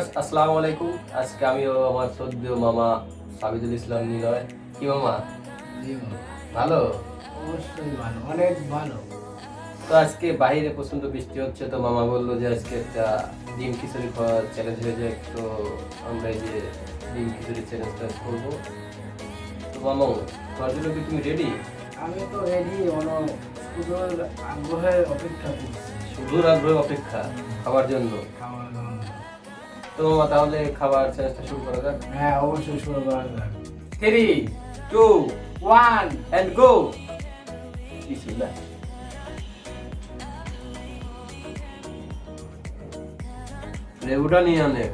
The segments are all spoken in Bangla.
ভিউয়ার্স আসসালামু আলাইকুম। আজকে আমিও আমার সদ্য মামা সাবিদুল ইসলাম নিলয়। কি মামা? জি মামা, ভালো? অবশ্যই ভালো, অনেক ভালো। তো আজকে বাইরে প্রচন্ড বৃষ্টি হচ্ছে, তো মামা বললো যে আজকে একটা ডিম খিচুড়ি খাওয়ার চ্যালেঞ্জ হয়ে যায়, তো আমরা এই যে ডিম খিচুড়ি চ্যালেঞ্জটা করবো। তো মামা, তোমার জন্য কি তুমি রেডি? আমি তো রেডি, শুধু আগ্রহের অপেক্ষা করছি শুধুর আগ্রহ অপেক্ষা খাওয়ার জন্য। খাওয়ার জন্য। তো মামা তাহলে খাবার চ্যালেঞ্জটা শুরু করা যাক। হ্যাঁ, অবশ্যই শুরু করা যাক। 3, 2 1 and go. বিসমিল্লাহ। লেবুটা নিয়ে আনে।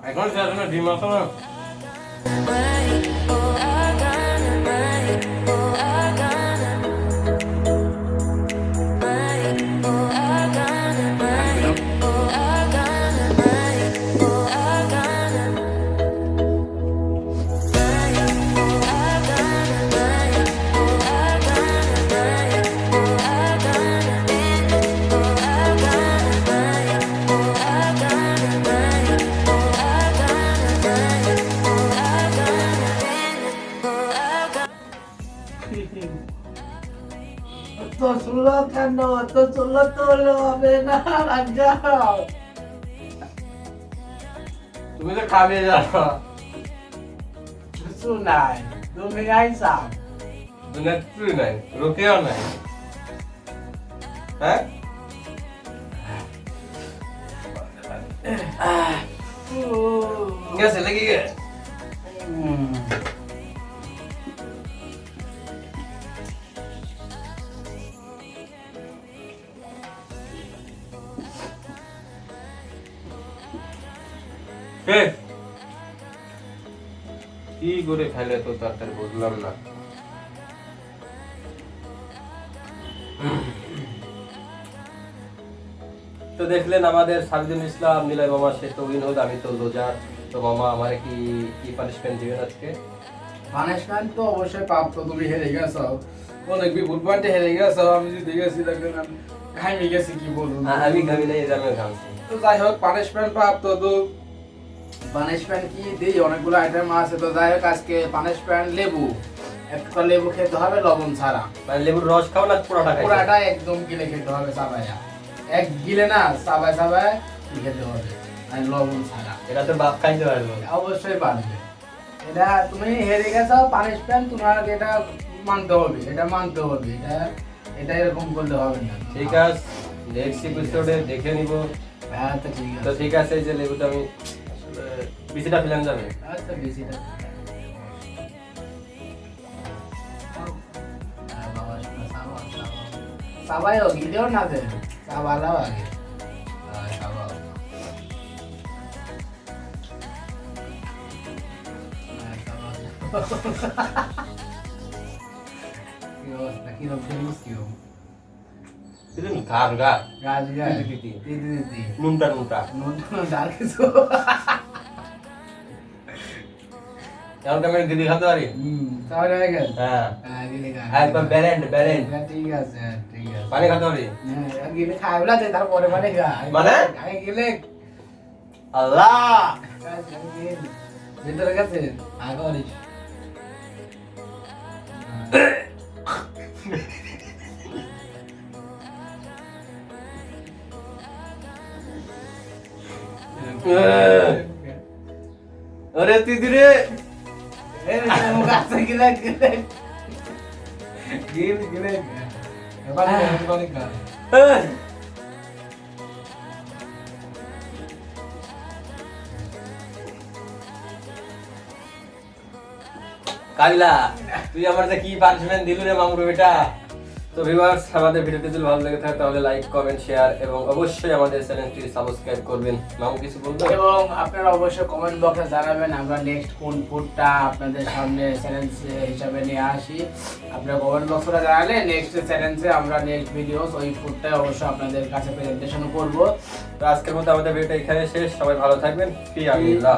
এখন সেখানে ডিম আছে না? তো শুনলো কেন? তো শুনলো তো হলো হবে না, রাজাও। তুমি তো খাবে জানো। কিছু নাই, তুমি আইসা। দুনিয়া কিছুই নাই, রোকেও নাই। হ্যাঁ? গেছে লেগে গে। কি করে খাইলে তো তাড়াতাড়ি বুঝলাম না। তো দেখলেন আমাদের সাবিদুল ইসলাম নিলয় মামা, সে তো উইন হল, আমি তো লুজার। তো মামা আমার কি কি পানিশমেন্ট দিবেন আজকে? পানিশমেন্ট তো অবশ্যই প্রাপ্ত, তুমি হেরে গেছো, অনেক বিপুল পয়েন্টে হেরে গেছো। আমি যদি গেছি দেখবেন আমি ঘামিয়ে গেছি, কি বলুন। আমি ঘামি নাই, আমি ঘামছি। তো যাই হোক, পানিশমেন্ট প্রাপ্ত। তো পানিশমেন্ট কি দিই, অনেকগুলো আইটেম আছে। তো যাই হোক, আজকে পানিশমেন্ট লেবু, একটা লেবু খেতে হবে লবণ ছাড়া। মানে লেবুর রস খাও না পুরোটা খাই? পুরাটা একদম গিলে খেতে হবে, চাবাইয়া। এক গিলে না, চাবাই চাবাই খেতে হবে, আর লবণ ছাড়া। এটা তো বাপ খাইতে পারবো। অবশ্যই পারবে। এটা তুমি হেরে গেছো, পানিশমেন্ট তোমার। এটা মানতে হবে, এটা মানতে হবে, এটা এরকম করলে হবে না। ঠিক আছে, নেক্সট এপিসোডে দেখে নিব। হ্যাঁ তো ঠিক তো আছে। ঠিক আছে, এই যে লেবুটা আমি আসলে বিচিটা ফেলান যাবে। আচ্ছা বেশিটা সবাই গিলেও না দেন, সাবালাও আগে সাবাও। কি অবস্থা, কিরকম ফেলিস কিরকম? দিলেন ঘাট ঘাট গাছ গাছ দিদি দিদি দিদি নুনটা নুনটা নুন ডাল কিছু। এমন কেমন দিদি খাতে পারি। তাহলে হয়ে গেল। হ্যাঁ হ্যাঁ গিলে খা। একদম ব্যালেন্ড ব্যালেন্ড। ঠিক আছে, হ্যাঁ, ঠিক আছে। পানি খাতে পারি। হ্যাঁ গিলে খাই বলা যায়, তারপরে মানে খা। মানে? আগে গিলে আল্লাহ ভিতরে গেছে আগে অরিস। আরে দিদি রে, মুখ আছে গিলে গিলে গিলে গিলে এবার এবার খা। কাবিলা তুই আমার যে কি পানিশমেন্ট দিলু রে মামুর বেটা। তো ভিউয়ার্স, আমাদের ভিডিওটি যদি ভালো লেগে থাকে তাহলে লাইক কমেন্ট শেয়ার এবং অবশ্যই আমাদের চ্যানেলটি সাবস্ক্রাইব করবেন। মামু কিছু বলতো? এবং আপনারা অবশ্যই কমেন্ট বক্সে জানাবেন আমরা নেক্সট কোন ফুডটা আপনাদের সামনে চ্যালেঞ্জ হিসাবে নিয়ে আসি। আপনারা কমেন্ট বক্সে জানালে নেক্সট চ্যালেঞ্জে আমরা নেক্সট ভিডিও ওই ফুডটা অবশ্যই আপনাদের কাছে প্রেজেন্টেশন করব। তো আজকের মতো আমাদের ভিডিওটা এখানে শেষ। সবাই ভালো থাকবেন। ফি আমিল্লাহ।